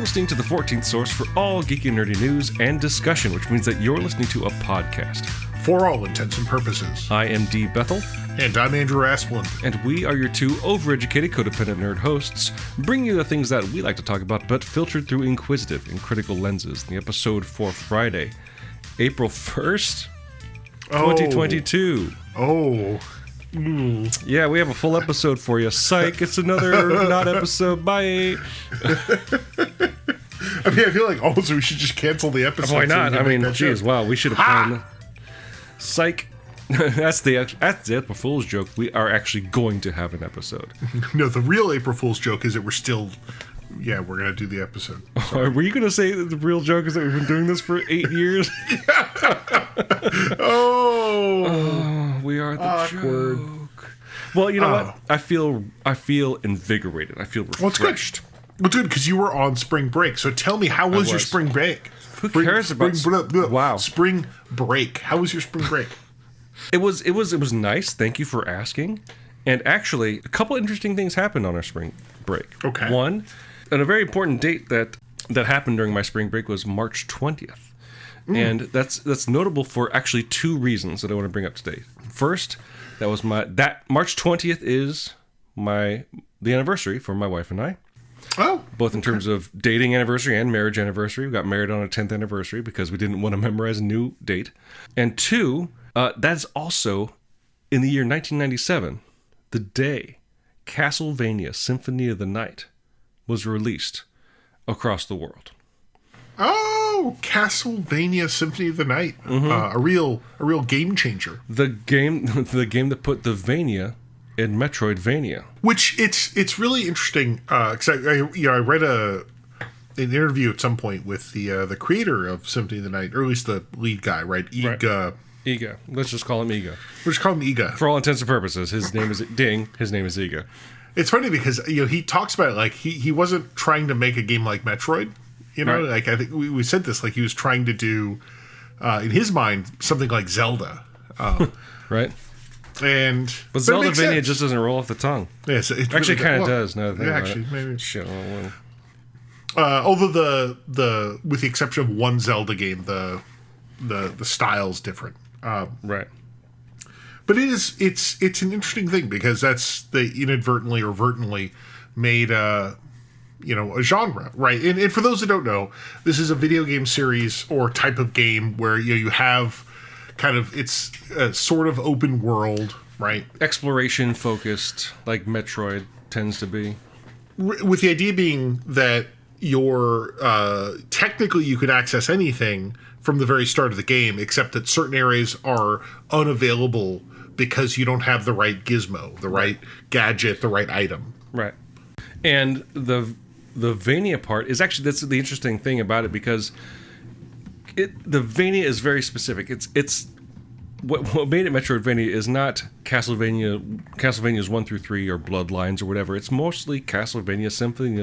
listening to the 14th source for all geeky and nerdy news and discussion, which means that you're listening to a podcast. For all intents and purposes. I am D. Bethel. And I'm Andrew Asplund. And we are your two overeducated, codependent nerd hosts, bringing you the things that we like to talk about, but filtered through inquisitive and critical lenses. The episode for Friday, April 1st, 2022. Yeah, we have a full episode for you. Psych, it's another not episode. Bye. I feel like almost we should just cancel the episode. Why not? I mean, geez, wow, we should have planned. Psych. That's the April Fool's joke. We are actually going to have an episode. No, the real April Fool's joke is that we're still... Yeah, we're going to do the episode. Were you going to say that the real joke is that we've been doing this for 8 years? We are the awkward joke. Well, you know what? I feel invigorated. I feel refreshed. Well, dude, because you were on spring break. So tell me, how was your spring break? Who cares about spring break? How was your spring break? It was nice. Thank you for asking. And actually, a couple interesting things happened on our spring break. Okay. One, and a very important date that happened during my spring break was March 20th. And that's notable for actually two reasons that I want to bring up today. First, March 20th is the anniversary for my wife and I. Oh. Both in terms of dating anniversary and marriage anniversary. We got married on our 10th anniversary because we didn't want to memorize a new date. And two, that's also in the year 1997, the day Castlevania Symphony of the Night was released across the world. Oh, Castlevania Symphony of the Night. A real game changer. The game that put the Vania in Metroidvania. Which it's really interesting because I read an interview at some point with the creator of Symphony of the Night, or at least the lead guy, right? Iga. Let's just call him Iga. We'll just call him Iga. For all intents and purposes, his name is Iga. It's funny because he talks about it like he wasn't trying to make a game like Metroid. Right. Like I think we said this, like he was trying to do in his mind something like Zelda. Right. But Zeldavania just doesn't roll off the tongue. Yes, it actually kind of does. Now that I think about actually, maybe. Shit. Although the with the exception of one Zelda game, the style's different. Right. But it's an interesting thing because they inadvertently or vertently made a genre, right? And for those that don't know, this is a video game series or type of game where you have kind of, it's a sort of open world, right? Exploration focused, like Metroid tends to be. With the idea being that technically you could access anything from the very start of the game, except that certain areas are unavailable because you don't have the right gizmo, the right gadget, the right item. Right. And the Vania part is actually, that's the interesting thing about it, because the Vania is very specific. It's what made it Metroidvania is not Castlevania's 1 through 3 or Bloodlines or whatever. It's mostly Castlevania Symphony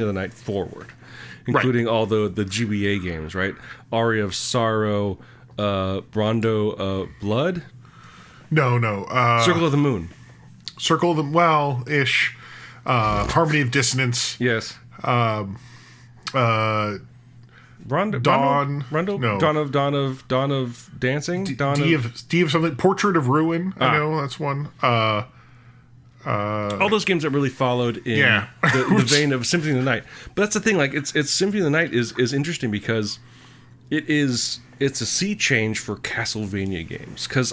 of the Night forward, including all the GBA games, right? Aria of Sorrow, Rondo of Blood. No. Circle of the Moon. Circle of the well-ish. Harmony of Dissonance. Yes. Dawn of Dancing. D of something. Portrait of Ruin. I know that's one. All those games that really followed in the vein of Symphony of the Night. But that's the thing. Like it's Symphony of the Night is interesting because it's a sea change for Castlevania games. Because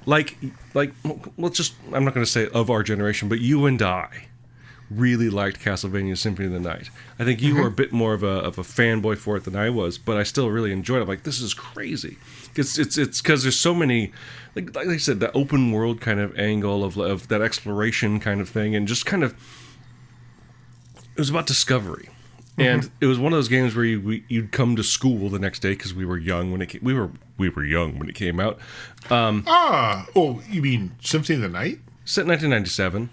like let's just, I'm not going to say of our generation, but you and I really liked Castlevania Symphony of the Night. I think you were a bit more of a fanboy for it than I was, but I still really enjoyed it. I'm like, this is crazy. It's because there's so many, like I said, the open world kind of angle of that exploration kind of thing, and just kind of, it was about discovery. And it was one of those games where you'd come to school the next day because we were young when it came, we were young when it came out. You mean Symphony of the Night? Set in 1997.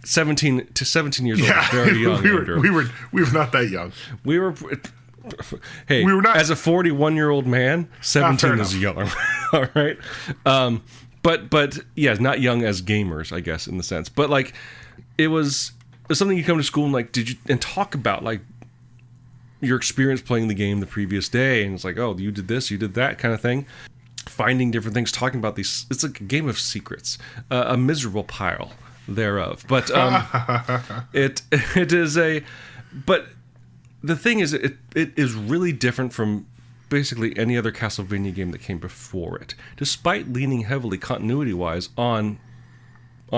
17 years old, very young. we were not that young. We were not, as a 41-year-old man, 17 is young. All right. But yeah, not young as gamers, I guess, in the sense. But like, it was something you come to school and like, talk about like your experience playing the game the previous day, and it's like, oh, you did this, you did that kind of thing. Finding different things, talking about these. It's like a game of secrets, a miserable pile thereof. But it is a. But the thing is, it is really different from basically any other Castlevania game that came before it, despite leaning heavily continuity-wise on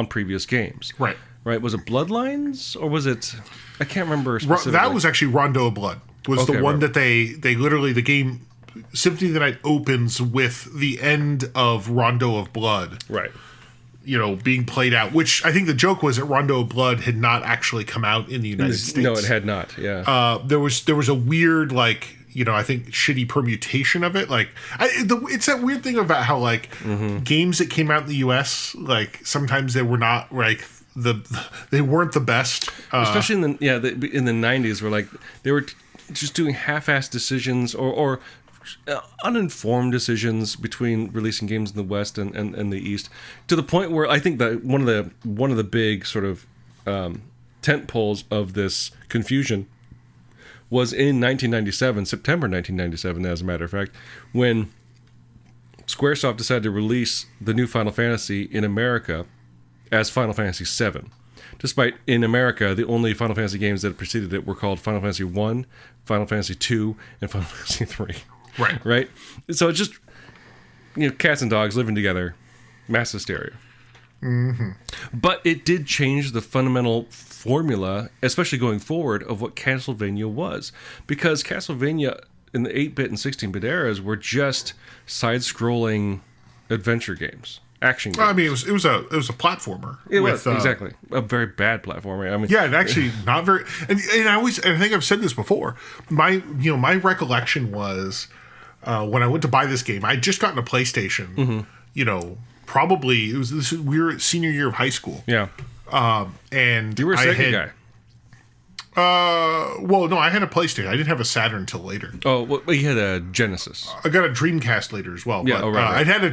previous games. Right. Right. Was it Bloodlines or was it? I can't remember specifically. That was actually Rondo of Blood. Was the one that they literally, the game Symphony of the Night opens with the end of Rondo of Blood. Right. Being played out, which I think the joke was that Rondo of Blood had not actually come out in the United States. No, it had not. Yeah. There was a weird, like, I think shitty permutation of it. Like, it's that weird thing about how, like, games that came out in the U.S., like, sometimes they were not, like, they weren't the best. Especially in the 90s, where, like, they were just doing half-assed decisions or uninformed decisions between releasing games in the West and the East, to the point where I think that one of the big sort of tent poles of this confusion was in 1997, September 1997, as a matter of fact, when Squaresoft decided to release the new Final Fantasy in America as Final Fantasy VII. Despite, in America, the only Final Fantasy games that preceded it were called Final Fantasy I, Final Fantasy II, and Final Fantasy III. Right. Right? So it's just, cats and dogs living together, mass hysteria. Mm-hmm. But it did change the fundamental formula, especially going forward, of what Castlevania was. Because Castlevania in the 8-bit and 16-bit eras were just side-scrolling adventure games. Action games. Well, I mean, it was a platformer. It was exactly a very bad platformer. I mean, yeah, and actually not very. And I think I've said this before. My recollection was when I went to buy this game, I'd just gotten a PlayStation. Probably we were senior year of high school. Yeah. And you were a Sega guy. Well, no, I had a PlayStation. I didn't have a Saturn until later. Oh, well, you had a Genesis. I got a Dreamcast later as well. Yeah, but, right. I had a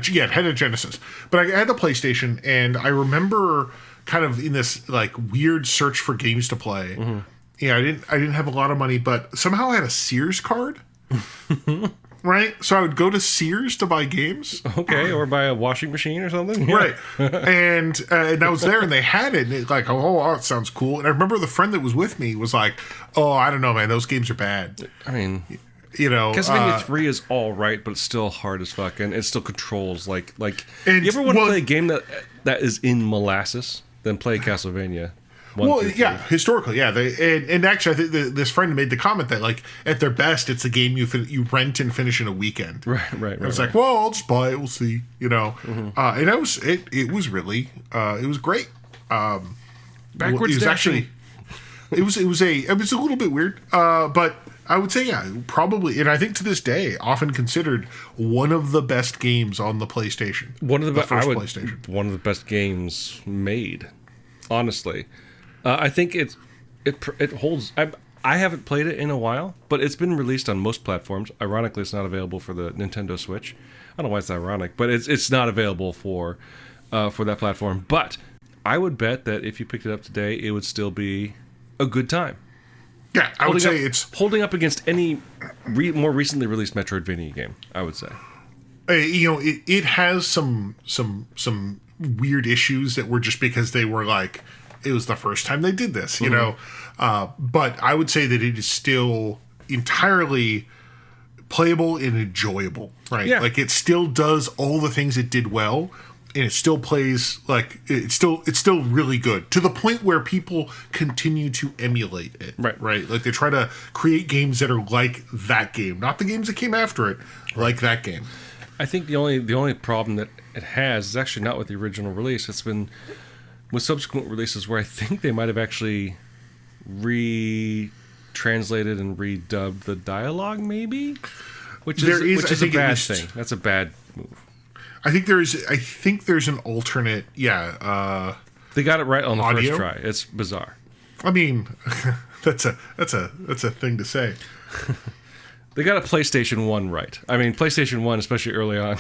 Genesis, but I had a PlayStation, and I remember kind of in this like weird search for games to play. Mm-hmm. Yeah, I didn't have a lot of money, but somehow I had a Sears card. Right, so I would go to Sears to buy games. Okay, or buy a washing machine or something. Right, and I was there, and they had it, and it like, oh, it sounds cool. And I remember the friend that was with me was like, oh, I don't know, man, those games are bad. I mean, Castlevania 3 is all right, but it's still hard as fuck, and it still controls like. And, you ever want to play a game that is in molasses? Then play Castlevania. Historically, yeah. And actually, I think this friend made the comment that, like, at their best, it's a game you rent and finish in a weekend. Right. It's like, well, I'll just buy it. We'll see. And it was really, it was great. Backwards it was dashing. Actually, it was a little bit weird, but I would say, yeah, probably, and I think to this day, often considered one of the best games on the PlayStation. One of the PlayStation. One of the best games made. Honestly. I think it holds. I haven't played it in a while, but it's been released on most platforms. Ironically, it's not available for the Nintendo Switch. I don't know why it's ironic, but it's not available for that platform. But I would bet that if you picked it up today, it would still be a good time. Yeah, I would say it's holding up against any more recently released Metroidvania game. I would say. It has some weird issues that were just because they were like. It was the first time they did this, but I would say that it is still entirely playable and enjoyable, right? Yeah. Like it still does all the things it did well, and it still plays like it's still really good to the point where people continue to emulate it, right? Like they try to create games that are like that game, not the games that came after it, like that game. I think the only problem that it has is actually not with the original release. It's been with subsequent releases where I think they might have actually retranslated and redubbed the dialogue, maybe, which is a bad thing. That's a bad move. I think there's an alternate. Yeah, they got it right on the audio? first try. It's bizarre. I mean, that's a thing to say. They got a PlayStation 1 right. I mean, PlayStation 1, especially early on,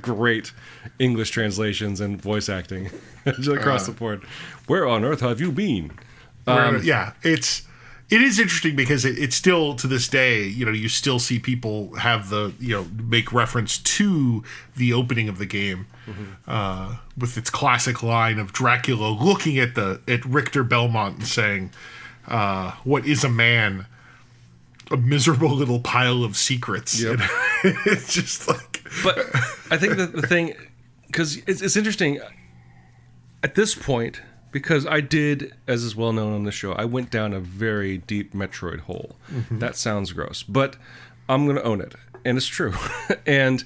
great English translations and voice acting across the board. Where on earth have you been? It's It is interesting because it's still, to this day, you still see people have make reference to the opening of the game, with its classic line of Dracula looking at Richter Belmont and saying, "What is a man? A miserable little pile of secrets." Yep. It's just like. But I think that the thing, because it's interesting at this point. Because I did, as is well known on the show, I went down a very deep Metroid hole. Mm-hmm. That sounds gross, but I'm going to own it. And it's true. And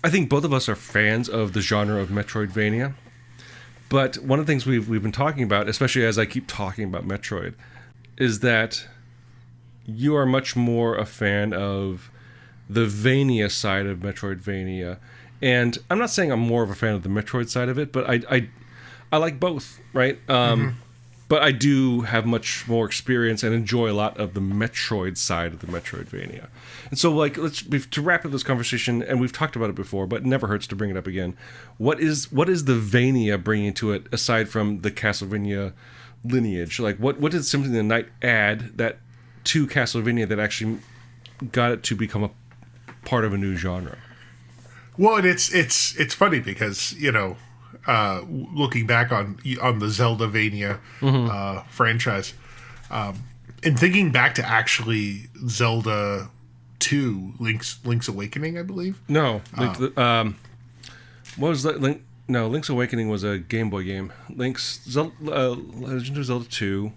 I think both of us are fans of the genre of Metroidvania. But one of the things we've been talking about, especially as I keep talking about Metroid, is that you are much more a fan of the Vania side of Metroidvania. And I'm not saying I'm more of a fan of the Metroid side of it, but I like both, right? But I do have much more experience and enjoy a lot of the Metroid side of the Metroidvania. And so, to wrap up this conversation, and we've talked about it before, but it never hurts to bring it up again. What is the Vania bringing to it aside from the Castlevania lineage? Like, what did Symphony of the Night add to Castlevania that actually got it to become a part of a new genre? Well, and it's funny because looking back on the Zeldavania franchise, and thinking back to actually Zelda 2, Link's Awakening, I believe. No, what was that? Link's Awakening was a Game Boy game. Legend of Zelda 2.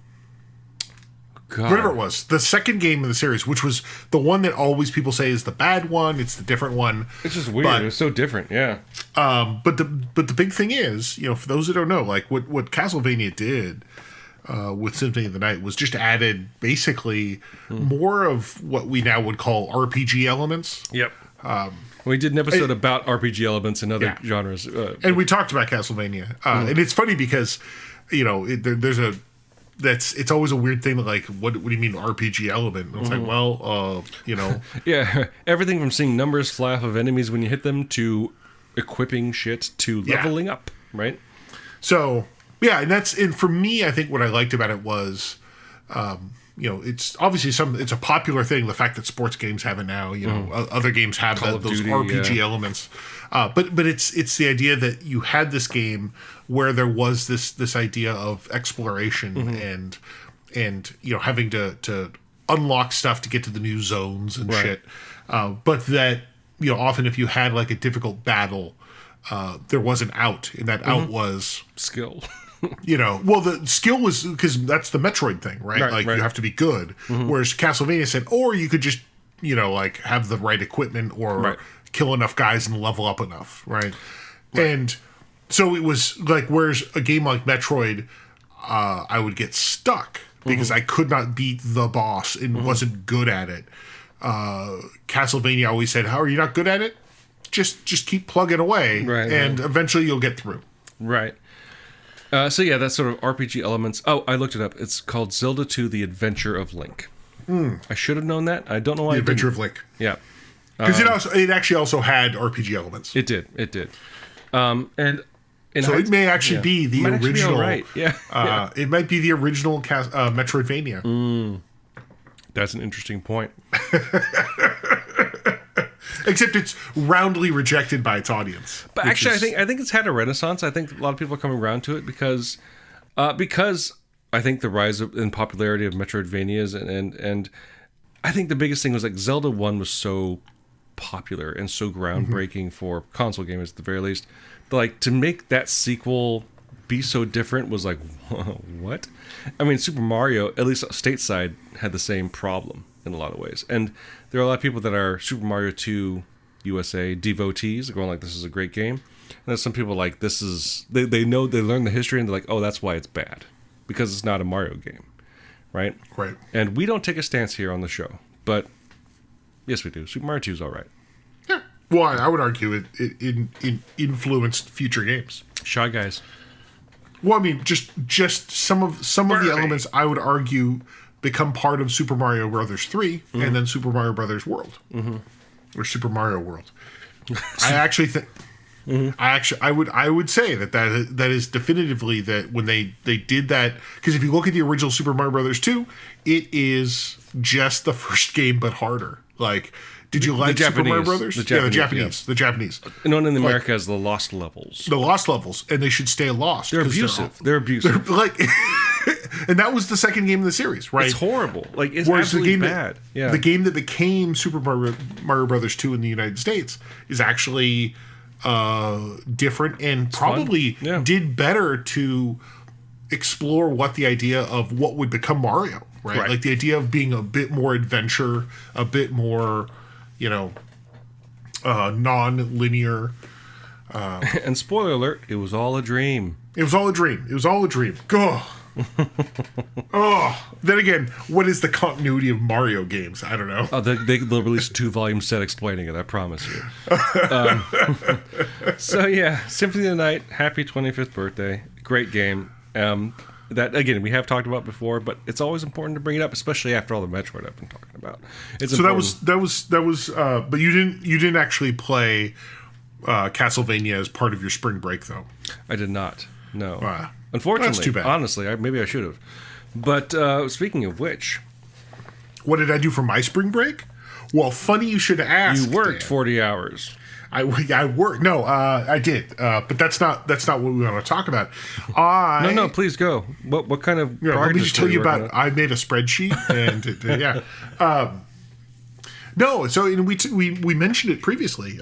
God. Whatever it was, the second game in the series, which was the one that always people say is the bad one. It's the different one. It's just weird. It's so different, yeah. But the big thing is, for those that don't know, like what Castlevania did with Symphony of the Night was just added basically more of what we now would call RPG elements. Yep. We did an episode about RPG elements in other genres, and we talked about Castlevania, and it's funny because there's a. It's always a weird thing. Like, what do you mean RPG element? And it's like, well, yeah, everything from seeing numbers fly off of enemies when you hit them to equipping shit to leveling up, right? So and for me, I think what I liked about it was, it's obviously it's a popular thing. The fact that sports games have it now, other games have those Duty, RPG elements. But it's the idea that you had this game where there was this idea of exploration and having to unlock stuff to get to the new zones and shit. But that often if you had like a difficult battle, there was an out, and that out was skill. Well, the skill was because that's the Metroid thing, right? You have to be good. Whereas Castlevania said, or you could just have the right equipment or kill enough guys and level up enough, right? And so it was like, whereas a game like Metroid, I would get stuck because I could not beat the boss and wasn't good at it. Castlevania always said, "How are you not good at it? Just keep plugging away, and eventually you'll get through." Right. That's sort of RPG elements. Oh, I looked it up. It's called Zelda 2: The Adventure of Link. I should have known that. I don't know why. The Adventure of Link. Yeah. Because it actually also had RPG elements. It did. So it may actually be the original. It might be the original Metroidvania. That's an interesting point. Except it's roundly rejected by its audience. But actually, I think it's had a renaissance. I think a lot of people are coming around to it because I think the rise in popularity of Metroidvanias and I think the biggest thing was like Zelda 1 was so popular and so groundbreaking for console gamers at the very least. But like to make that sequel be so different was like, what? I mean, Super Mario, at least stateside, had the same problem in a lot of ways. And there are a lot of people that are Super Mario 2 USA devotees going like, this is a great game. And there's some people like, this is, they know, they learn the history and they're like, oh, that's why it's bad. Because it's not a Mario game. Right? Right. And we don't take a stance here on the show. But yes, we do. Super Mario 2 is all right. Yeah. Well, I would argue it influenced future games. Shy Guys. Well, I mean, just some of the elements I would argue become part of Super Mario Brothers 3 and then Super Mario Brothers World. Or Super Mario World. I actually think... I would say that is definitively that when they did that, because if you look at the original Super Mario Brothers 2, it is just the first game but harder. Like, did you like Super Mario Brothers? The Japanese. And one in America has the Lost Levels. The Lost Levels, and they should stay lost. They're abusive. They're like, and that was the second game in the series, right? It's horrible. Like, it's absolutely bad. The game that became Super Mario Brothers 2 in the United States is actually different and probably did better to explore what the idea of what would become Mario, right? Like the idea of being a bit more adventure, a bit more, non-linear. And spoiler alert, it was all a dream. It was all a dream. Go. Then again, what is the continuity of Mario games? I don't know. They'll release a 2-volume set explaining it, I promise you. So yeah, Symphony of the Night, happy 25th birthday. Great game. That, again, we have talked about before, but it's always important to bring it up, especially after all the Metroid I've been talking about. It's so important. that was but you didn't actually play Castlevania as part of your spring break, though. I did not. No. Unfortunately, that's too bad. Honestly, maybe I should have. But speaking of which, what did I do for my spring break? Well, funny you should ask. You worked 40 hours. I worked. No, I did. But that's not what we want to talk about. No, please go. What kind of? Let me just tell you about. I made a spreadsheet, and No, so we mentioned it previously.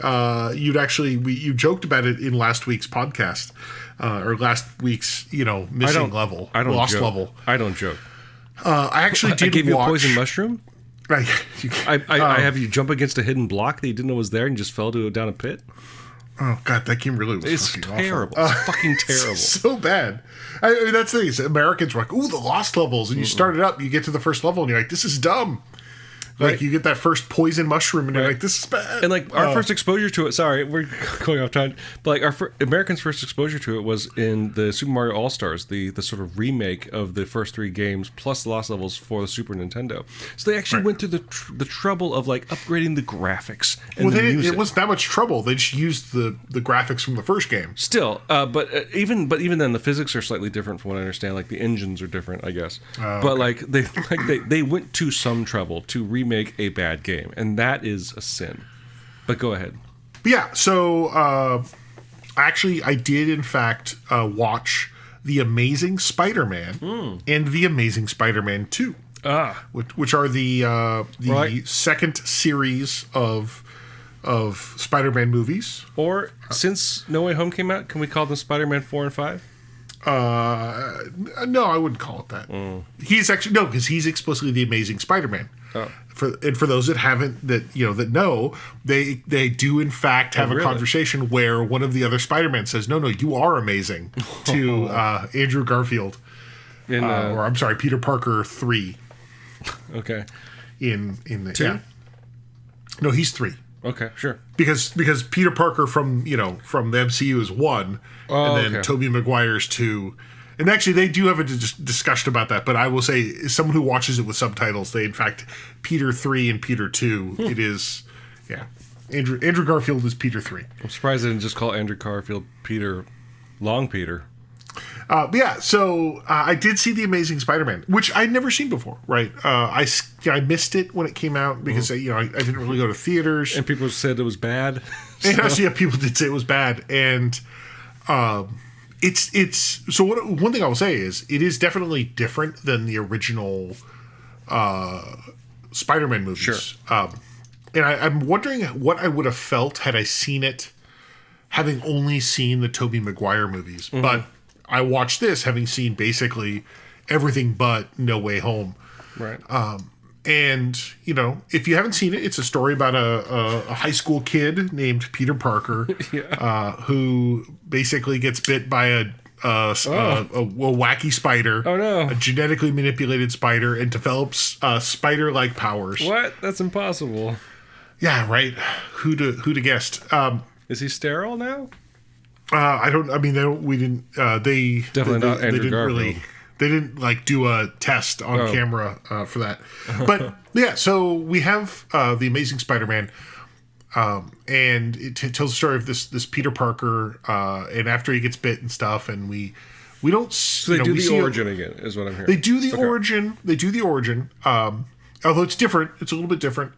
You joked about it in last week's podcast, or last week's missing level, lost level. I don't joke. I actually did. I gave you watch, a poison mushroom. I have you jump against a hidden block that you didn't know was there and just fell down a pit. Oh God, that game really was. It's terrible. Awful. It's fucking terrible. So bad. I mean, that's the thing. Americans were like, "Ooh, the lost levels," and you start it up, you get to the first level, and you're like, "This is dumb." Like, you get that first poison mushroom, and you're like, this is bad. And, like, our first exposure to it, sorry, we're going off time, but, like, Americans' first exposure to it was in the Super Mario All-Stars, the sort of remake of the first 3 games, plus the Lost Levels for the Super Nintendo. So they actually went through the trouble of, like, upgrading the graphics and the music. It wasn't that much trouble. They just used the graphics from the first game. Still, but even then, the physics are slightly different from what I understand. Like, the engines are different, I guess. But, like, they went to some trouble to remake a bad game, and that is a sin. But go ahead. Yeah, so I did in fact watch The Amazing Spider-Man and The Amazing Spider-Man 2, which are the second series of Spider-Man movies. Or since No Way Home came out, can we call them Spider-Man 4 and 5? No, I wouldn't call it that. He's actually because he's explicitly the Amazing Spider-Man. For those that know, they do in fact have a conversation where one of the other Spider-Man says, "No, you are amazing," to Andrew Garfield, or I'm sorry, Peter Parker 3. Okay. In the 2? No, he's 3. Okay, sure. Because Peter Parker from the MCU is 1, and then Tobey Maguire's 2. And actually, they do have a discussion about that. But I will say, as someone who watches it with subtitles, they in fact Peter 3 and Peter 2. It is, Andrew Garfield is Peter 3. I'm surprised they didn't just call Andrew Garfield Long Peter. So I did see The Amazing Spider-Man, which I'd never seen before. Right, I missed it when it came out because I didn't really go to theaters, and people said it was bad. And people did say it was bad, and it's so. One thing I will say is it is definitely different than the original Spider-Man movies. Sure. And I'm wondering what I would have felt had I seen it, having only seen the Tobey Maguire movies, but I watched this having seen basically everything but No Way Home. Right. And, if you haven't seen it, it's a story about a high school kid named Peter Parker who basically gets bit by a wacky spider. Oh, no. A genetically manipulated spider, and develops spider-like powers. What? That's impossible. Yeah, right. Who'd have guessed? Is he sterile now? I don't. I mean, we didn't. They definitely not Andrew Garfield. They didn't do a test on camera for that. But yeah, so we have The Amazing Spider-Man. and it tells the story of this Peter Parker, and after he gets bit and stuff, and we don't. So they do the origin again, is what I'm hearing. They do the origin. They do the origin. Although it's different. It's a little bit different.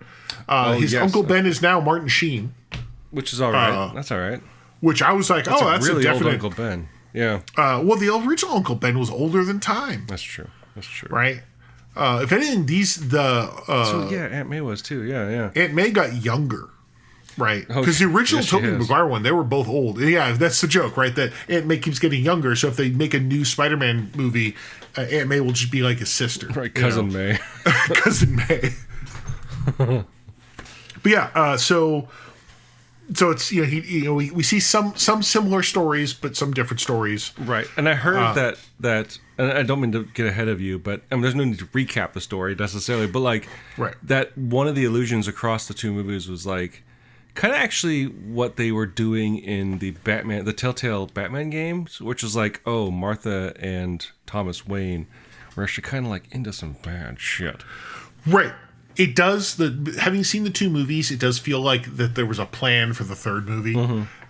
His Uncle Ben is now Martin Sheen, which is all right. That's all right. Which I was like, that's really a definite old Uncle Ben. Yeah. Well, the original Uncle Ben was older than time. That's true. Right. If anything, so yeah, Aunt May was too. Yeah. Aunt May got younger. Right, because the original Tobey Maguire one, they were both old. Yeah, that's the joke, right? That Aunt May keeps getting younger, so if they make a new Spider-Man movie, Aunt May will just be like his sister. Right, Cousin May. Cousin May. But yeah, so it's, we see some similar stories, but some different stories. Right, and I heard that, and I don't mean to get ahead of you, but there's no need to recap the story necessarily, but like, that one of the illusions across the two movies was like, kind of actually what they were doing in the Telltale Batman games, which is like, Martha and Thomas Wayne were actually kind of like into some bad shit. Right. It does. Having seen the two movies, it does feel like that there was a plan for the third movie,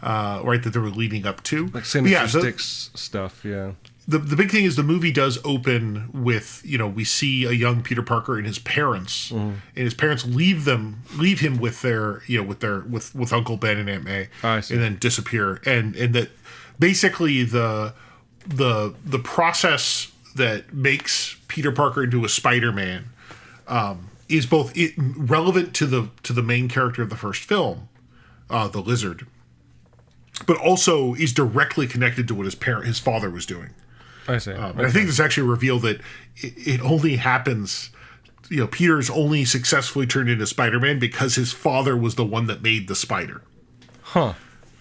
right? That they were leading up to, like Sticks stuff. Yeah. The big thing is the movie does open with, we see a young Peter Parker and his parents, and his parents leave him with their, with Uncle Ben and Aunt May, and then disappear, and that basically the process that makes Peter Parker into a Spider-Man is both relevant to the main character of the first film, the Lizard, but also is directly connected to what his father was doing. I see. And I think this actually revealed that it only happens, Peter's only successfully turned into Spider-Man because his father was the one that made the spider. Huh.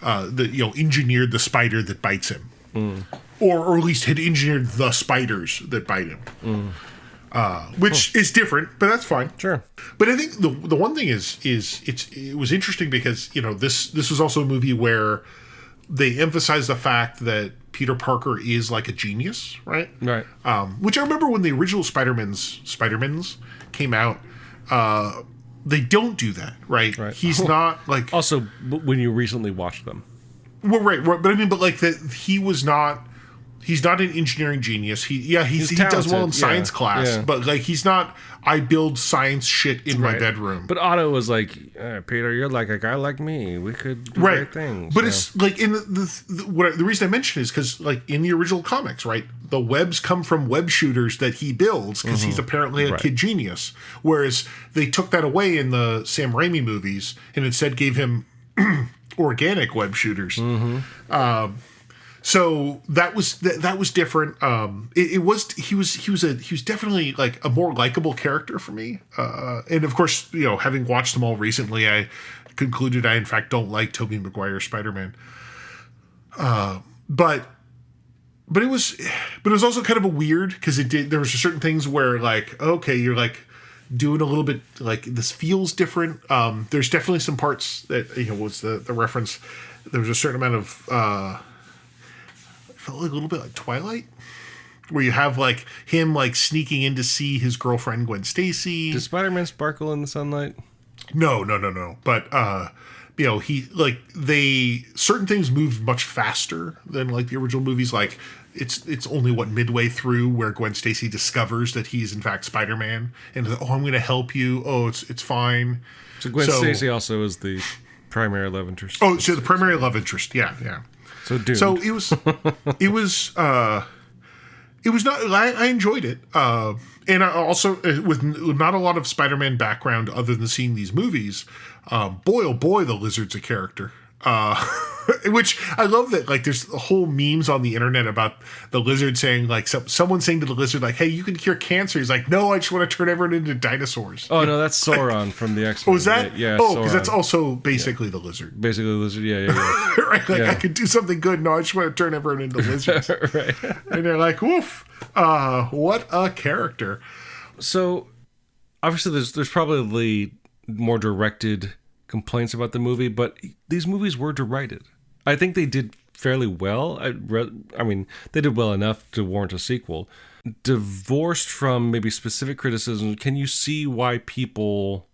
Engineered the spider that bites him. Or at least had engineered the spiders that bite him. Which is different, but that's fine. Sure. But I think the one thing is it was interesting because, this was also a movie where they emphasize the fact that Peter Parker is like a genius, right? Right. Which I remember when the original Spider-Mans came out, they don't do that, right? He's not like... Also, when you recently watched them. Well, right. But I mean, he's not an engineering genius. He does well in science class, but like he's not. I build science shit in my bedroom. But Otto was like, Peter, you're like a guy like me. We could do great things. But it's like in the reason I mention is because like in the original comics, right, the webs come from web shooters that he builds because he's apparently a kid genius. Whereas they took that away in the Sam Raimi movies and instead gave him organic web shooters. So that was different. He was definitely like a more likable character for me. And of course, having watched them all recently, I concluded I in fact don't like Tobey Maguire's Spider-Man. But it was also kind of a weird because there was certain things where like, okay, you're like doing a little bit like this feels different. There's definitely some parts that was the reference. There was a certain amount of felt like a little bit like Twilight, where you have like him like sneaking in to see his girlfriend Gwen Stacy. Does Spider-Man sparkle in the sunlight? No. But certain things move much faster than like the original movies. Like it's only midway through where Gwen Stacy discovers that he's in fact Spider-Man, and I'm going to help you. Oh, it's fine. So Gwen Stacy also is the primary love interest. Oh, so the primary love interest. Yeah. So doomed. So it was not. I enjoyed it, and I also with not a lot of Spider-Man background other than seeing these movies. Boy, oh boy, the Lizard's a character. Which I love that like there's whole memes on the internet about the Lizard saying like someone saying to the Lizard like, hey, you can cure cancer. He's like, no, I just want to turn everyone into dinosaurs. Oh no, that's Sauron from the X-Men. Oh, is that? Yeah. Oh, because that's also basically the Lizard. Basically the Lizard. Yeah. Right. Like I could do something good. No, I just want to turn everyone into lizards. Right. And they're like, woof. What a character. So obviously there's probably more directed complaints about the movie, but these movies were derided. I think they did fairly well. I mean, they did well enough to warrant a sequel. Divorced from maybe specific criticism, can you see why people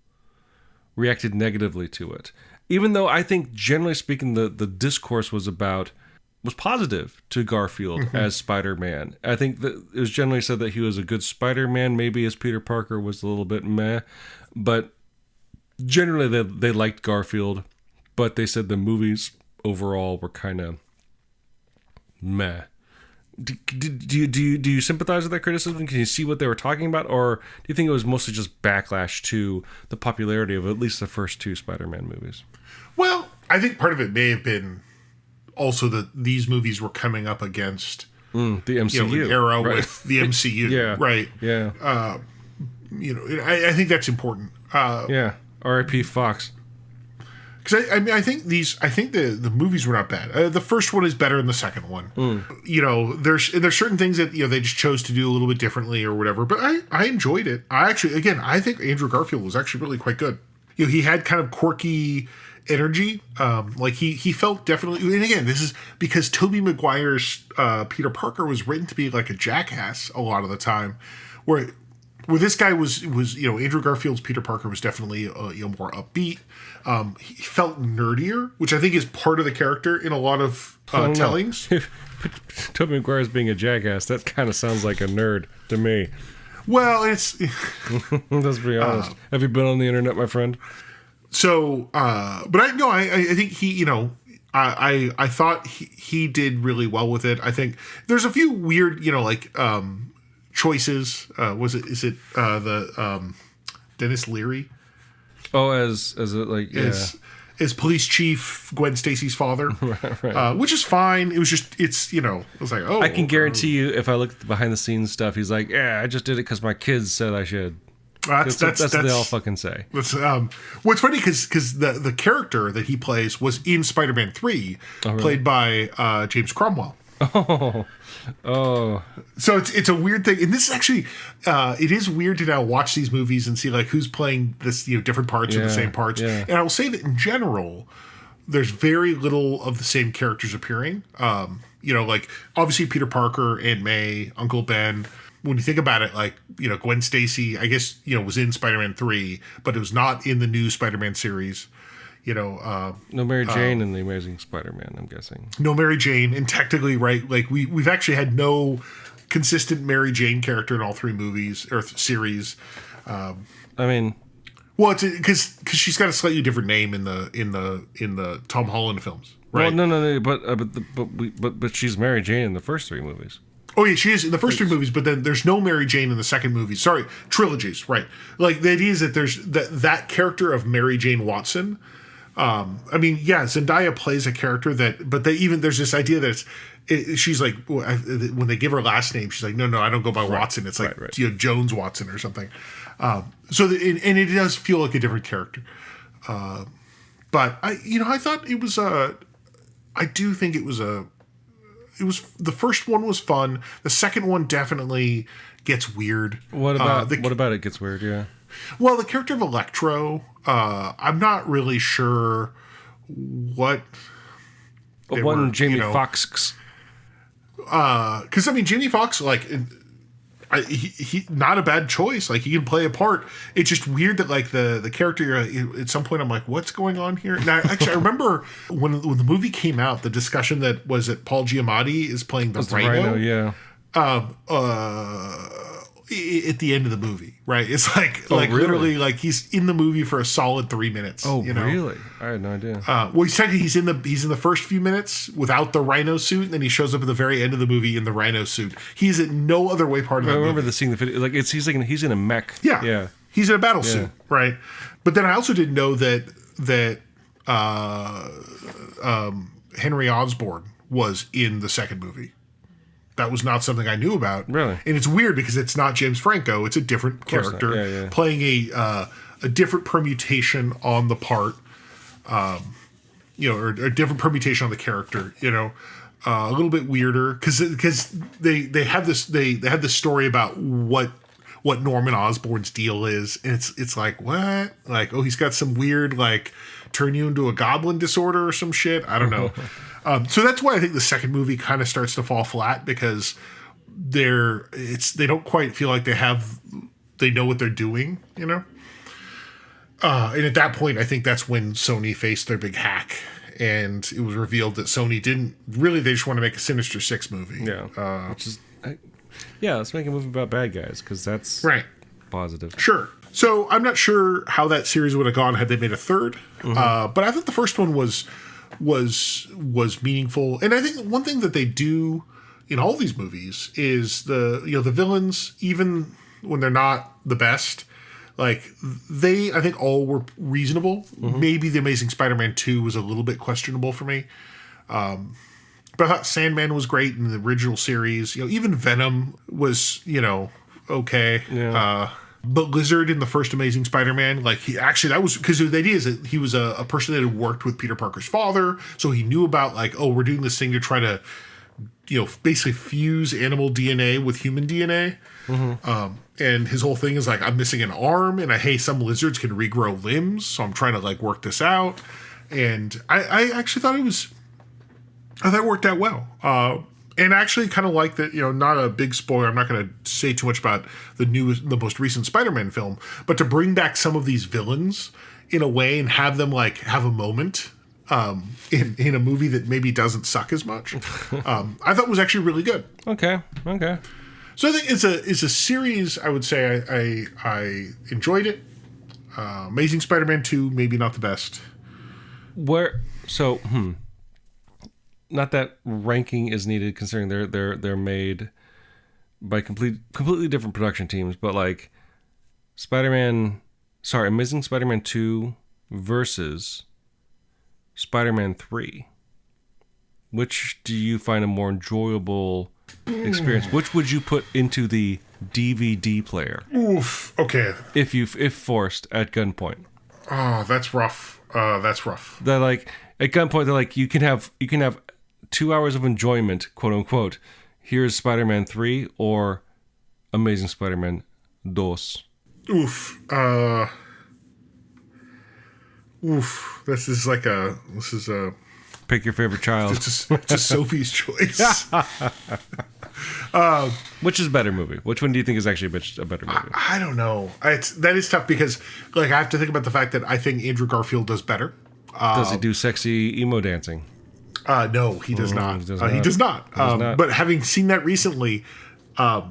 reacted negatively to it? Even though I think, generally speaking, the discourse was positive to Garfield as Spider-Man. I think that it was generally said that he was a good Spider-Man. Maybe as Peter Parker was a little bit meh, but generally they liked Garfield. But they said the movies overall were kind of meh. Do you sympathize with that criticism? Can you see what they were talking about, or do you think it was mostly just backlash to the popularity of at least the first 2 Spider-Man movies? Well, I think part of it may have been also that these movies were coming up against the MCU an era with the MCU, yeah, right? Yeah, I think that's important. R.I.P. Fox. Because I think the movies were not bad. The first one is better than the second one. There's certain things that they just chose to do a little bit differently or whatever. But I enjoyed it. I think Andrew Garfield was actually really quite good. He had kind of quirky energy. He felt definitely. And again, this is because Tobey Maguire's Peter Parker was written to be like a jackass a lot of the time, where this guy was Andrew Garfield's Peter Parker was definitely more upbeat. He felt nerdier, which I think is part of the character in a lot of tellings. Tobey Maguire's being a jackass, that kind of sounds like a nerd to me. Well, it's let's be honest. Have you been on the internet, my friend? So, but I think he, I thought he did really well with it. I think there's a few weird, choices. Is it the Dennis Leary? Oh, as police chief Gwen Stacy's father, right. Which is fine. It was just it was like, I can guarantee you, if I look at the behind the scenes stuff, he's like, I just did it because my kids said I should. That's what they all fucking say. That's what's funny because the character that he plays was in Spider-Man 3, played by James Cromwell. Oh. So it's a weird thing, and this is actually it is weird to now watch these movies and see like who's playing this different parts or the same parts. Yeah. And I will say that in general, there's very little of the same characters appearing. Like obviously Peter Parker, Aunt May, Uncle Ben. When you think about it, like, Gwen Stacy, I guess, was in Spider-Man 3, but it was not in the new Spider-Man series. No Mary Jane in The Amazing Spider-Man, I'm guessing. No Mary Jane, and technically, right, like, we've actually had no consistent Mary Jane character in all 3 movies, or series. Well, it's because she's got a slightly different name in the Tom Holland films, right? Well, no, but she's Mary Jane in the first 3 movies. Oh, yeah, she is in the first 3 movies, but then there's no Mary Jane in the second movie. Sorry, trilogies, right. Like, the idea is that there's that character of Mary Jane Watson. Zendaya plays a character but there's this idea that she's like, when they give her last name, she's like, no, I don't go by Watson. It's like, Jones Watson or something. And it does feel like a different character. But I thought it was I do think it was the first one was fun. The second one definitely gets weird. What about it gets weird? Yeah. Well, the character of Electro, I'm not really sure what. Jamie Foxx. Because Jamie Foxx, like, he not a bad choice. Like, he can play a part. It's just weird that like the character at some point I'm like, what's going on here? And I remember when the movie came out, the discussion that was that Paul Giamatti is playing the Rhino. Yeah. At the end of the movie, right? It's like really? Literally like he's in the movie for a solid 3 minutes. Oh, really? I had no idea. Well, he's in the first few minutes without the Rhino suit, and then he shows up at the very end of the movie in the Rhino suit. He's in no other way part of the movie. I remember the scene, the video, like he's in a mech. Yeah. He's in a battle suit, right? But then I also didn't know that Henry Osborn was in the second movie. That was not something I knew about. Really? And it's weird because it's not James Franco. It's a different character playing a different permutation on the part, or a different permutation on the character, a little bit weirder because they have this story about what Norman Osborn's deal is. And it's like, what? Like, oh, he's got some weird, like, turn you into a goblin disorder or some shit. I don't know. So that's why I think the second movie kind of starts to fall flat because they don't quite feel like they know what they're doing, And at that point, I think that's when Sony faced their big hack. And it was revealed that Sony didn't really, they just want to make a Sinister Six movie. Yeah. Which is, let's make a movie about bad guys, because that's right. Positive. Sure. So I'm not sure how that series would have gone had they made a third. But I thought the first one was meaningful. And I think one thing that they do in all these movies is the villains, even when they're not the best, like I think all were reasonable. Maybe the Amazing Spider-Man 2 was a little bit questionable for me. But I thought Sandman was great in the original series. Even Venom was, okay. Yeah. But Lizard in the first Amazing Spider-Man, like that was because the idea is that he was a person that had worked with Peter Parker's father, so he knew about we're doing this thing to try to, basically fuse animal DNA with human DNA. And his whole thing is I'm missing an arm, and some lizards can regrow limbs, so I'm trying to work this out. And I actually thought it worked out well. And actually kind of like that, not a big spoiler. I'm not going to say too much about the most recent Spider-Man film, but to bring back some of these villains in a way and have them have a moment in a movie that maybe doesn't suck as much, I thought was actually really good. Okay. So I think it's a series. I would say I enjoyed it. Amazing Spider-Man 2, maybe not the best. Not that ranking is needed, considering they're made by completely different production teams, but Amazing Spider-Man 2 versus Spider-Man 3. Which do you find a more enjoyable experience? Which would you put into the DVD player? Oof. Okay. If forced at gunpoint. Oh, that's rough. That's rough. They're at gunpoint. They're you can have 2 hours of enjoyment, quote unquote. Here's Spider-Man 3 or Amazing Spider-Man 2. Oof. Oof. This is a pick your favorite child. It's a Sophie's choice. Which is a better movie? Which one do you think is actually a better movie? I don't know. That is tough because I have to think about the fact that I think Andrew Garfield does better. Does he do sexy emo dancing? No, he does not. He does not. But having seen that recently, that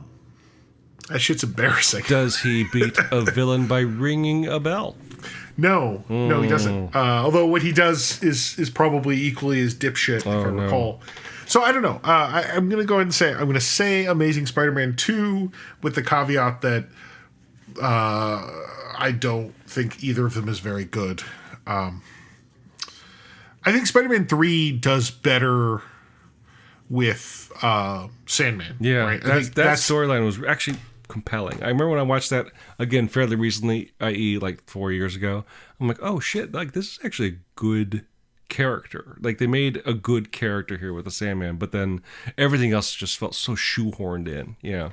shit's embarrassing. Does he beat a villain by ringing a bell? No, he doesn't. Although what he does is probably equally as dipshit, if I recall. So I don't know. I'm going to go ahead and say, I'm going to say Amazing Spider-Man 2 with the caveat that I don't think either of them is very good. I think Spider-Man 3 does better with Sandman. Yeah, right? that storyline was actually compelling. I remember when I watched that again fairly recently, i.e. 4 years ago. I'm like, oh shit, this is actually a good character. They made a good character here with the Sandman, but then everything else just felt so shoehorned in. Yeah.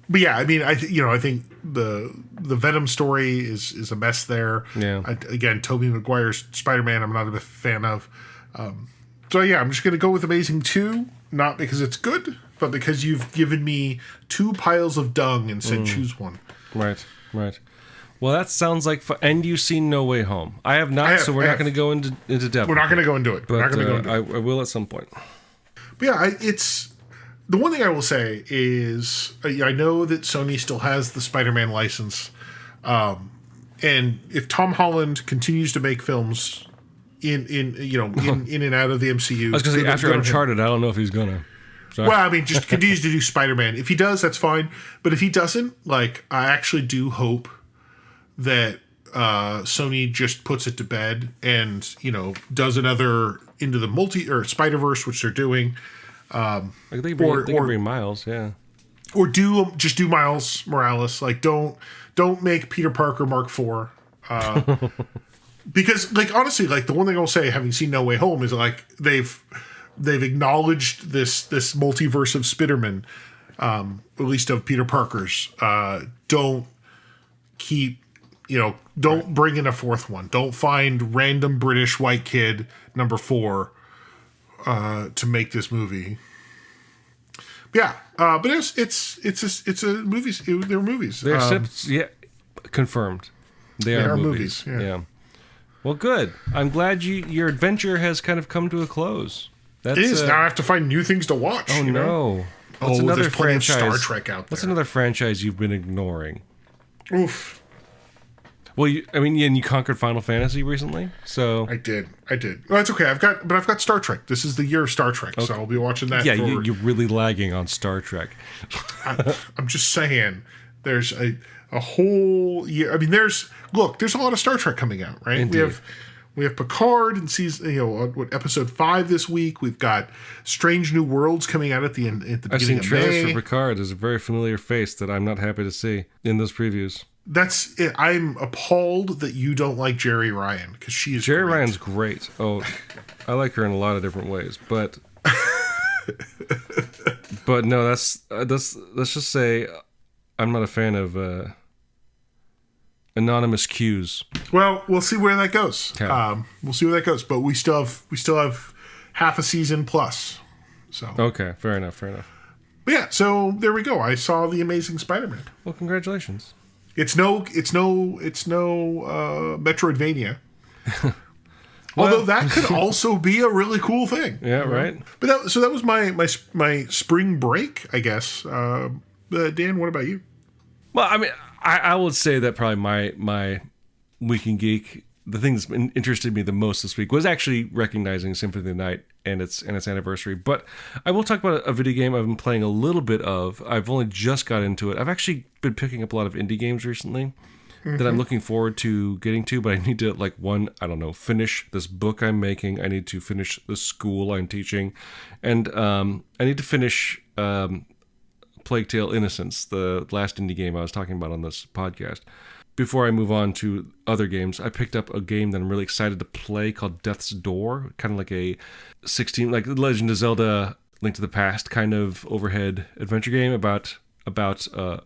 But yeah, I mean, I think the Venom story is a mess there. Yeah. Again, Tobey Maguire's Spider-Man, I'm not a big fan of. So yeah, I'm just going to go with Amazing 2, not because it's good, but because you've given me 2 piles of dung and said choose one. Right. Well, that sounds like fun. And you've seen No Way Home. I have not, so we're not going to go into depth. We're not going to go into it. But I will at some point. But yeah, the one thing I will say is I know that Sony still has the Spider-Man license, and if Tom Holland continues to make films in and out of the MCU, I was going to say after Uncharted, I don't know if he's gonna. Sorry. Well, I mean, just continues to do Spider-Man. If he does, that's fine. But if he doesn't, I actually do hope that Sony just puts it to bed and does another Into the Spider-Verse, which they're doing. They can bring Miles, yeah. Or just do Miles Morales. Don't make Peter Parker Mark IV. Because honestly, the one thing I'll say, having seen No Way Home, is they've acknowledged this multiverse of Spiderman, at least of Peter Parker's. Don't keep don't bring in a fourth one. Don't find random British white kid number 4 to make this movie. Yeah, but it's a movies. They're movies. They're confirmed. They are movies. Yeah. Well, good. I'm glad your adventure has kind of come to a close. It is. Now I have to find new things to watch. Oh, no. What's another there's plenty franchise? of Star Trek out there. What's another franchise you've been ignoring? Oof. Well, you conquered Final Fantasy recently, so I did. Well, that's okay. I've got Star Trek. This is the year of Star Trek, so I'll be watching that. Yeah, you're really lagging on Star Trek. I'm just saying, there's a whole year. I mean, there's a lot of Star Trek coming out, right? Indeed. We have Picard and episode 5 this week. We've got Strange New Worlds coming out at the beginning of May. I've seen trailers for Picard. There's a very familiar face that I'm not happy to see in those previews. That's it. I'm appalled that you don't like Jerry Ryan, because she is Jerry Ryan's great. Oh, I like her in a lot of different ways, but no, let's just say I'm not a fan of anonymous cues. Well, we'll see where that goes. Okay. We'll see where that goes, but we still have half a season plus. So okay, fair enough. But yeah, so there we go. I saw The Amazing Spider-Man. Well, congratulations. It's no Metroidvania. Although that could also be a really cool thing. Yeah, right. But that was my spring break, I guess. Dan, what about you? Well, I mean, I would say that probably my Week in Geek, the thing that's interested me the most this week was actually recognizing Symphony of the Night and its anniversary. But I will talk about a video game I've been playing a little bit of. I've only just got into it. I've actually been picking up a lot of indie games recently that I'm looking forward to getting to, but I need to, finish this book I'm making. I need to finish the school I'm teaching. And I need to finish Plague Tale Innocence, the last indie game I was talking about on this podcast. Before I move on to other games, I picked up a game that I'm really excited to play called Death's Door, kind of like a like The Legend of Zelda Link to the Past kind of overhead adventure game about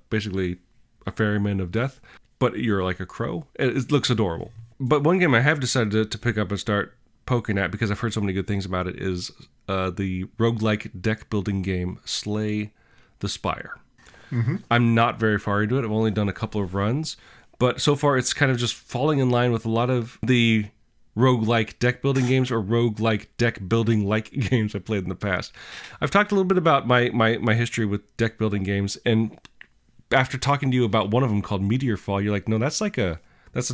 basically a ferryman of death, but you're like a crow. It looks adorable. But one game I have decided to pick up and start poking at, because I've heard so many good things about it, is the roguelike deck building game Slay the Spire. Mm-hmm. I'm not very far into it. I've only done a couple of runs. But so far, it's kind of just falling in line with a lot of the roguelike deck building games or roguelike deck building like games I've played in the past. I've talked a little bit about my history with deck building games, and after talking to you about one of them called Meteor Fall, you're like, no, that's a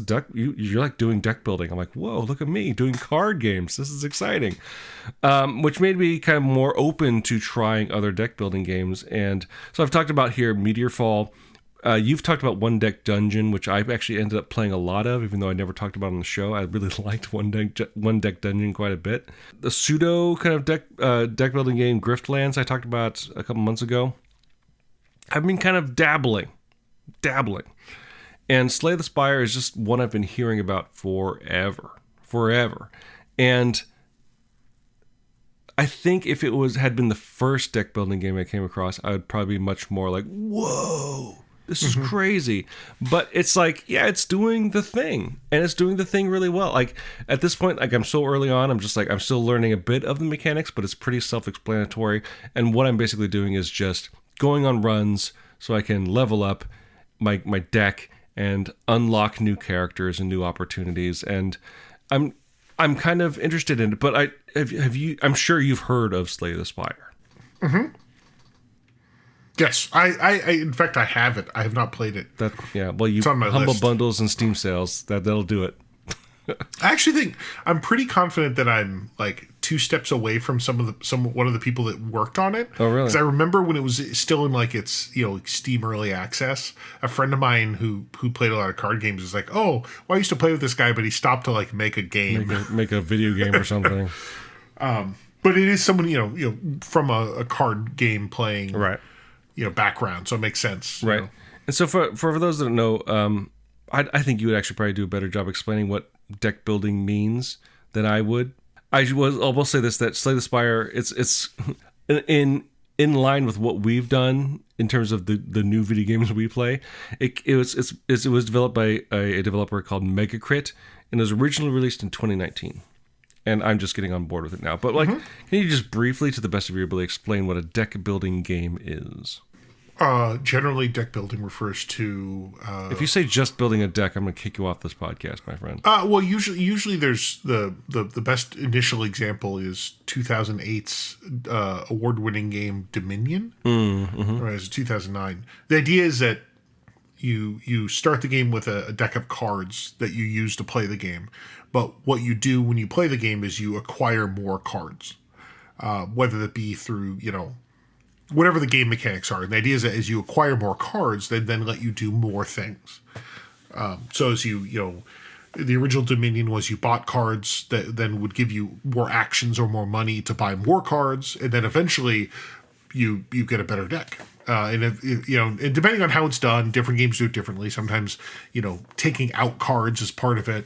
deck. You're like doing deck building. I'm like, whoa, look at me doing card games. This is exciting, which made me kind of more open to trying other deck building games. And so I've talked about here Meteor Fall. You've talked about One Deck Dungeon, which I actually ended up playing a lot of, even though I never talked about it on the show. I really liked One Deck Dungeon quite a bit. The pseudo kind of deck building game Griftlands I talked about a couple months ago. I've been kind of dabbling. And Slay the Spire is just one I've been hearing about forever. And I think if it had been the first deck building game I came across, I would probably be much more like, whoa, this is crazy. But it's like, yeah, it's doing the thing, and it's doing the thing really well. Like at this point, like I'm so early on, I'm just like, I'm still learning a bit of the mechanics, but it's pretty self-explanatory. And what I'm basically doing is just going on runs so I can level up my deck and unlock new characters and new opportunities. And I'm kind of interested in it, but I'm sure you've heard of Slay the Spire. Mm-hmm. Yes, I in fact I have it. I have not played it. Well, you Humble list. Bundles and Steam sales, that'll do it. I actually think I'm pretty confident that I'm like 2 steps away from one of the people that worked on it. Oh, really? Because I remember when it was still in like its Steam early access. A friend of mine who played a lot of card games was like, "Oh, well, I used to play with this guy, but he stopped to like make a game, make a video game or something." But it is someone from a card game playing right background, so it makes sense. Right. And so for those that don't know, I think you would actually probably do a better job explaining what deck building means than I would. I will say this, that Slay the Spire, it's in line with what we've done in terms of the new video games we play. It was developed by a developer called MegaCrit, and it was originally released in 2019. And I'm just getting on board with it now. But can you just briefly, to the best of your ability, explain what a deck building game is? Generally, deck building refers to... if you say just building a deck, I'm going to kick you off this podcast, my friend. Well, usually there's the best initial example is 2008's award-winning game Dominion. Or is it 2009? The idea is that you start the game with a deck of cards that you use to play the game. But what you do when you play the game is you acquire more cards. Whether that be through, whatever the game mechanics are. And the idea is that as you acquire more cards, they then let you do more things. So as the original Dominion was you bought cards that then would give you more actions or more money to buy more cards. And then eventually you get a better deck. And and depending on how it's done, different games do it differently. Sometimes, taking out cards is part of it.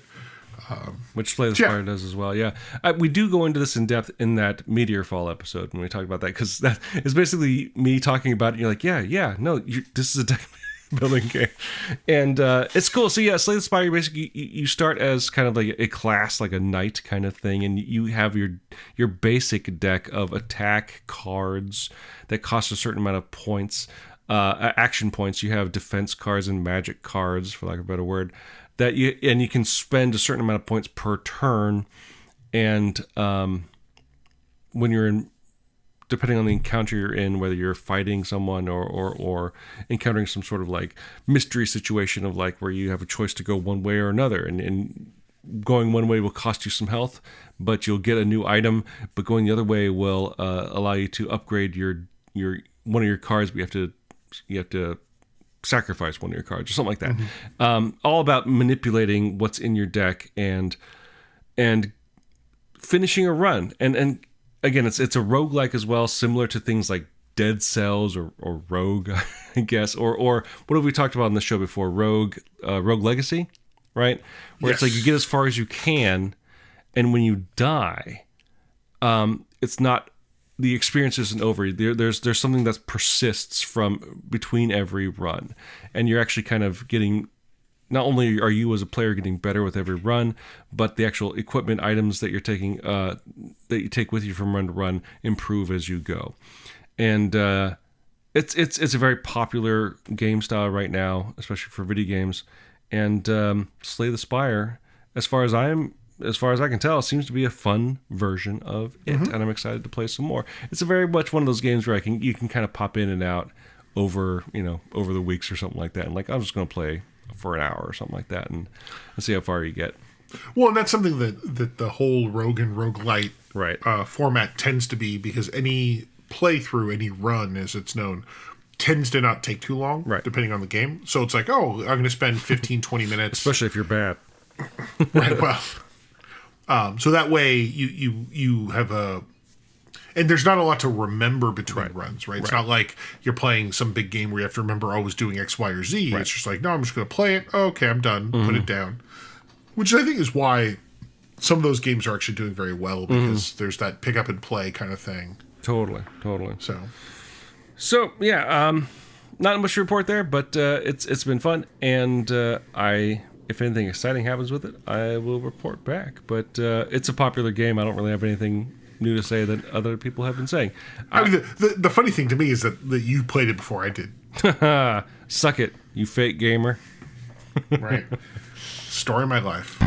Which Slay the Spire does as well, yeah. We do go into this in depth in that Meteor Fall episode when we talk about that, because that is basically me talking about it. You're like, this is a deck building game. And it's cool. So yeah, Slay the Spire, basically you start as kind of like a class, like a knight kind of thing, and you have your basic deck of attack cards that cost a certain amount of points, action points. You have defense cards and magic cards, for lack of a better word, that you can spend a certain amount of points per turn, and when you're in, depending on the encounter you're in, whether you're fighting someone or encountering some sort of like mystery situation of like where you have a choice to go one way or another, and going one way will cost you some health, but you'll get a new item, but going the other way will allow you to upgrade your one of your cards, but you have to sacrifice one of your cards or something like that. Mm-hmm. All about manipulating what's in your deck and finishing a run. And again, it's a roguelike as well, similar to things like Dead Cells or Rogue, I guess, or what have we talked about on the show before? Rogue Legacy, right? Where It's like you get as far as you can, and when you die, it's not, the experience isn't over. There's something that persists from between every run, and you're actually kind of getting, not only are you as a player getting better with every run, but the actual equipment items that you're taking, that you take with you from run to run, improve as you go. And it's a very popular game style right now, especially for video games. And Slay the Spire, as far as I can tell, seems to be a fun version of it, and I'm excited to play some more. It's a very much one of those games where you can kind of pop in and out over the weeks or something like that, and like, I'm just going to play for an hour or something like that, and see how far you get. Well, and that's something that the whole rogue and roguelite format tends to be, because any playthrough, any run as it's known, tends to not take too long, depending on the game. So it's like, I'm going to spend 15, 20 minutes. Especially if you're bad. Right, well... so that way you have and there's not a lot to remember between runs, right? It's not like you're playing some big game where you have to remember always doing X, Y, or Z. It's just like, no, I'm just going to play it. Okay, I'm done. Put it down. Which I think is why some of those games are actually doing very well, because there's that pick up and play kind of thing. Totally. So yeah, not much to report there, but it's been fun, and if anything exciting happens with it, I will report back. But it's a popular game. I don't really have anything new to say that other people have been saying. I mean, the funny thing to me is that you played it before I did. Suck it, you fake gamer. Right. Story of my life.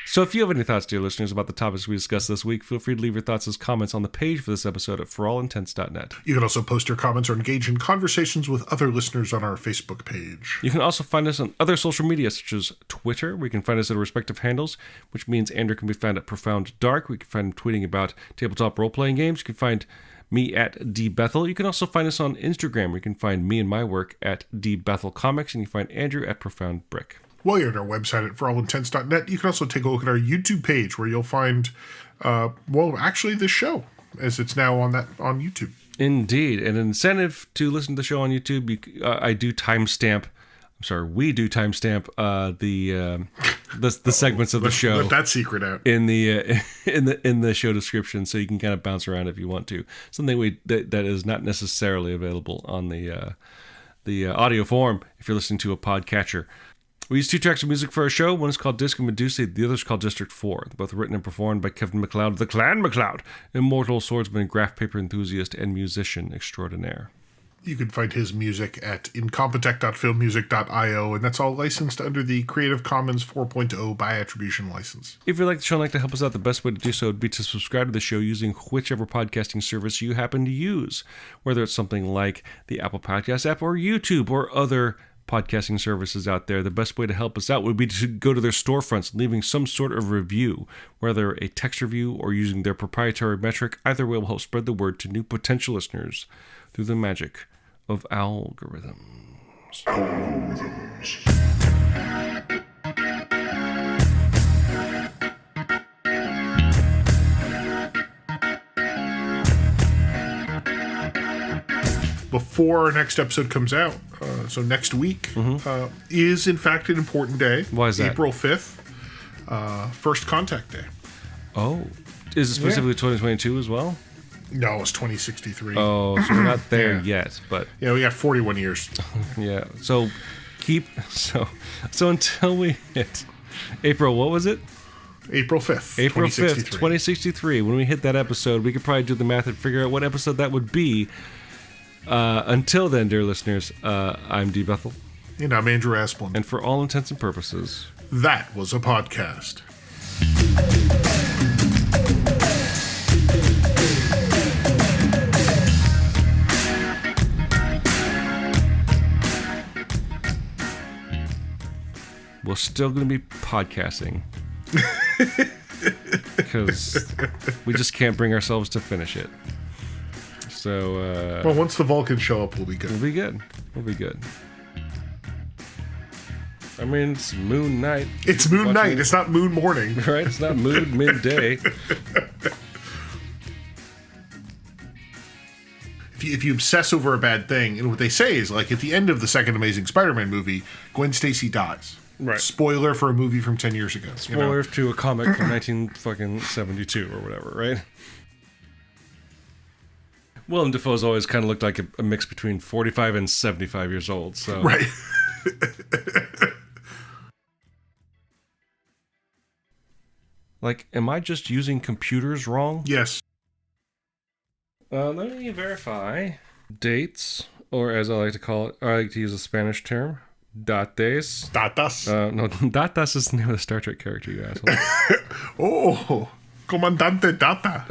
So if you have any thoughts, dear listeners, about the topics we discussed this week, feel free to leave your thoughts as comments on the page for this episode at forallintents.net. You can also post your comments or engage in conversations with other listeners on our Facebook page. You can also find us on other social media, such as Twitter, where you can find us at our respective handles, which means Andrew can be found at Profound Dark. We can find him tweeting about tabletop role-playing games. You can find me at dbethel. You can also find us on Instagram, where you can find me and my work at dbethelcomics, and you can find Andrew at Profound Brick. While you're at our website at forallintents.net, you can also take a look at our YouTube page, where you'll find, actually this show, as it's now on YouTube. Indeed. An incentive to listen to the show on YouTube, we do timestamp the segments of the show. Let that secret out in the show description, so you can kind of bounce around if you want to. Something that is not necessarily available on the audio form if you're listening to a podcatcher. We use 2 tracks of music for our show. One is called Disc of Medusae, the other is called District 4. They're both written and performed by Kevin McLeod, the Clan McLeod, immortal swordsman, graph paper enthusiast, and musician extraordinaire. You can find his music at incompetech.filmmusic.io, and that's all licensed under the Creative Commons 4.0 by attribution license. If you like the show and like to help us out, the best way to do so would be to subscribe to the show using whichever podcasting service you happen to use, whether it's something like the Apple Podcast app or YouTube or other podcasting services out there. The best way to help us out would be to go to their storefronts, leaving some sort of review, whether a text review or using their proprietary metric. Either way will help spread the word to new potential listeners through the magic of algorithms. Before our next episode comes out, so next week, is in fact an important day. Why is that? April 5th, First Contact Day. Oh, is it specifically 2022 as well? No, it's 2063. Oh, so we're not there yet, but yeah, we got 41 years. Yeah, so until we hit April, what was it? April 5th. April 5th, 2063. When we hit that episode, we could probably do the math and figure out what episode that would be. Until then, dear listeners, I'm D. Bethel. And I'm Andrew Asplund. And for all intents and purposes, that was a podcast. we're still going to be podcasting. Because we just can't bring ourselves to finish it. So, well, once the Vulcans show up, we'll be good. We'll be good. We'll be good. I mean, it's moon night. It's moon night. It's not moon morning. Right? It's not moon midday. If you obsess over a bad thing, and what they say is, like, at the end of the second Amazing Spider-Man movie, Gwen Stacy dies. Right. Spoiler for a movie from 10 years ago. Spoiler to a comic from 1972 or whatever, right? Willem Dafoe's always kind of looked like a mix between 45 and 75 years old, so... Right. Like, am I just using computers wrong? Yes. Let me verify. Dates, or as I like to call it, I like to use a Spanish term, dates. Datas. No, datas is the name of the Star Trek character, you asshole. Oh, Comandante Data.